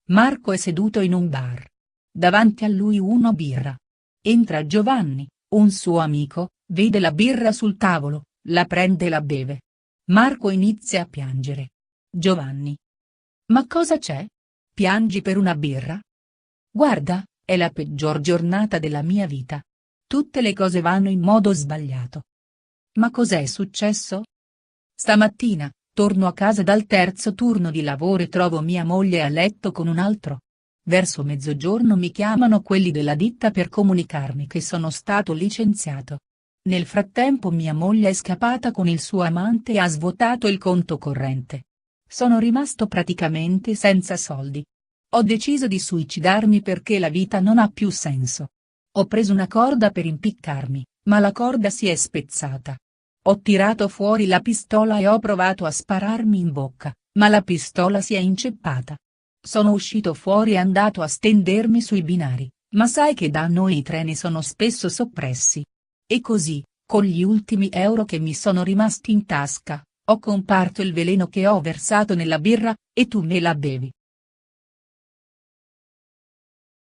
Marco è seduto in un bar. Davanti a lui una birra. Entra Giovanni, un suo amico, vede la birra sul tavolo, la prende e la beve. Marco inizia a piangere. Giovanni. Ma cosa c'è? Piangi per una birra? Guarda, è la peggior giornata della mia vita. Tutte le cose vanno in modo sbagliato. Ma cos'è successo? Stamattina, torno a casa dal terzo turno di lavoro e trovo mia moglie a letto con un altro. Verso mezzogiorno mi chiamano quelli della ditta per comunicarmi che sono stato licenziato. Nel frattempo mia moglie è scappata con il suo amante e ha svuotato il conto corrente. Sono rimasto praticamente senza soldi. Ho deciso di suicidarmi perché la vita non ha più senso. Ho preso una corda per impiccarmi, ma la corda si è spezzata. Ho tirato fuori la pistola e ho provato a spararmi in bocca, ma la pistola si è inceppata. Sono uscito fuori e andato a stendermi sui binari, ma sai che da noi i treni sono spesso soppressi. E così, con gli ultimi euro che mi sono rimasti in tasca, ho comparto il veleno che ho versato nella birra, e tu me la bevi.